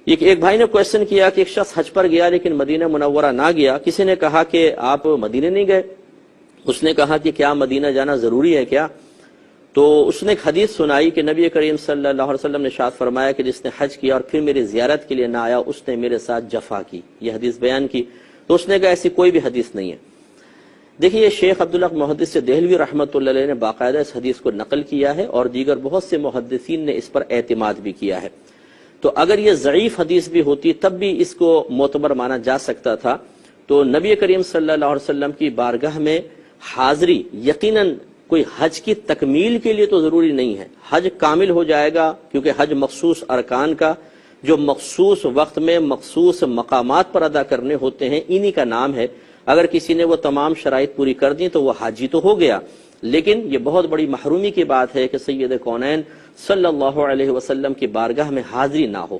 ایک بھائی نے کوشچن کیا کہ ایک شخص حج پر گیا لیکن مدینہ منورہ نہ گیا. کسی نے کہا کہ آپ مدینہ نہیں گئے. اس نے کہا کہ کیا مدینہ جانا ضروری ہے کیا؟ تو اس نے ایک حدیث سنائی کہ نبی کریم صلی اللہ علیہ وسلم نے ارشاد فرمایا کہ جس نے حج کیا اور پھر میری زیارت کے لیے نہ آیا اس نے میرے ساتھ جفا کی. یہ حدیث بیان کی تو اس نے کہا ایسی کوئی بھی حدیث نہیں ہے. دیکھیے شیخ عبداللہ محدث دہلوی رحمۃ اللہ علیہ نے باقاعدہ اس حدیث کو نقل کیا ہے اور دیگر بہت سے محدثین نے اس پر اعتماد بھی کیا ہے. تو اگر یہ ضعیف حدیث بھی ہوتی تب بھی اس کو معتبر مانا جا سکتا تھا. تو نبی کریم صلی اللہ علیہ وسلم کی بارگاہ میں حاضری یقیناً کوئی حج کی تکمیل کے لیے تو ضروری نہیں ہے. حج کامل ہو جائے گا کیونکہ حج مخصوص ارکان کا جو مخصوص وقت میں مخصوص مقامات پر ادا کرنے ہوتے ہیں انہی کا نام ہے. اگر کسی نے وہ تمام شرائط پوری کر دی تو وہ حاجی تو ہو گیا. لیکن یہ بہت بڑی محرومی کی بات ہے کہ سید کونین صلی اللہ علیہ وسلم کی بارگاہ میں حاضری نہ ہو.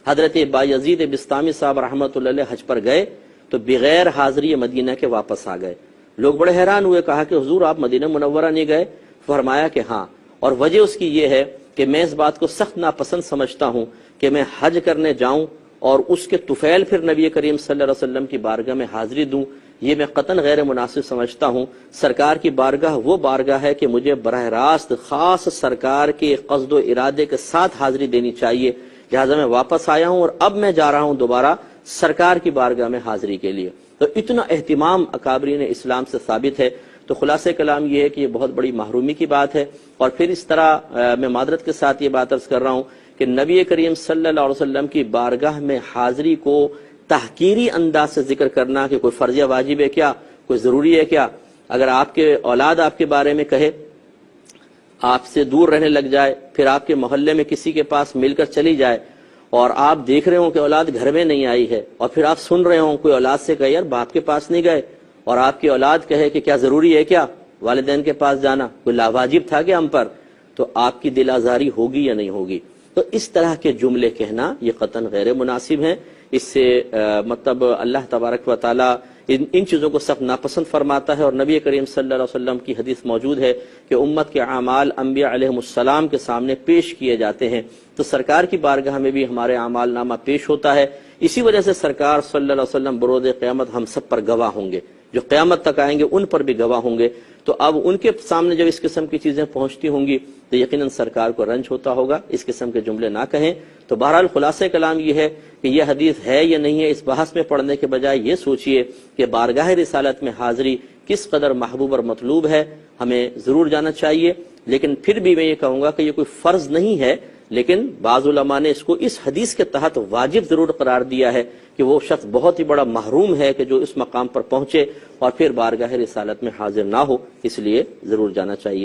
حضرت بایزید بسطامی صاحب رحمۃ اللہ علیہ حج پر گئے تو بغیر حاضری مدینہ کے واپس آ گئے. لوگ بڑے حیران ہوئے, کہا کہ حضور آپ مدینہ منورہ نہیں گئے؟ فرمایا کہ ہاں, اور وجہ اس کی یہ ہے کہ میں اس بات کو سخت ناپسند سمجھتا ہوں کہ میں حج کرنے جاؤں اور اس کے طفیل پھر نبی کریم صلی اللہ علیہ وسلم کی بارگاہ میں حاضری دوں. یہ میں قطعاً غیر مناسب سمجھتا ہوں. سرکار کی بارگاہ وہ بارگاہ ہے کہ مجھے براہ راست خاص سرکار کے قصد و ارادے کے ساتھ حاضری دینی چاہیے. لہٰذا میں واپس آیا ہوں اور اب میں جا رہا ہوں دوبارہ سرکار کی بارگاہ میں حاضری کے لیے. تو اتنا اہتمام اکابرین اسلام سے ثابت ہے. تو خلاصہ کلام یہ ہے کہ یہ بہت بڑی محرومی کی بات ہے. اور پھر اس طرح میں معذرت کے ساتھ یہ بات عرض کر رہا ہوں کہ نبی کریم صلی اللہ علیہ وسلم کی بارگاہ میں حاضری کو تحقیری انداز سے ذکر کرنا کہ کوئی فرض یا واجب ہے کیا, کوئی ضروری ہے کیا. اگر آپ کے اولاد آپ کے بارے میں کہے, آپ سے دور رہنے لگ جائے, پھر آپ کے محلے میں کسی کے پاس مل کر چلی جائے اور آپ دیکھ رہے ہوں کہ اولاد گھر میں نہیں آئی ہے, اور پھر آپ سن رہے ہوں کوئی اولاد سے کہے یار باپ کے پاس نہیں گئے, اور آپ کی اولاد کہے کہ کیا ضروری ہے کیا والدین کے پاس جانا, کوئی لاواجب تھا کہ ہم پر, تو آپ کی دل آزاری ہوگی یا نہیں ہوگی. تو اس طرح کے جملے کہنا یہ قطعاً غیر مناسب ہیں. اس سے مطلب اللہ تبارک و تعالی ان چیزوں کو سخت ناپسند فرماتا ہے. اور نبی کریم صلی اللہ علیہ وسلم کی حدیث موجود ہے کہ امت کے اعمال انبیاء علیہ السلام کے سامنے پیش کیے جاتے ہیں. تو سرکار کی بارگاہ میں بھی ہمارے اعمال نامہ پیش ہوتا ہے. اسی وجہ سے سرکار صلی اللہ علیہ وسلم بروز قیامت ہم سب پر گواہ ہوں گے, جو قیامت تک آئیں گے ان پر بھی گواہ ہوں گے. تو اب ان کے سامنے جب اس قسم کی چیزیں پہنچتی ہوں گی تو یقیناً سرکار کو رنج ہوتا ہوگا. اس قسم کے جملے نہ کہیں. تو بہرحال خلاصہ کلام یہ ہے کہ یہ حدیث ہے یا نہیں ہے, اس بحث میں پڑھنے کے بجائے یہ سوچئے کہ بارگاہ رسالت میں حاضری کس قدر محبوب اور مطلوب ہے, ہمیں ضرور جانا چاہیے. لیکن پھر بھی میں یہ کہوں گا کہ یہ کوئی فرض نہیں ہے, لیکن بعض علماء نے اس کو اس حدیث کے تحت واجب ضرور قرار دیا ہے کہ وہ شخص بہت ہی بڑا محروم ہے کہ جو اس مقام پر پہنچے اور پھر بارگاہ رسالت میں حاضر نہ ہو, اس لیے ضرور جانا چاہیے.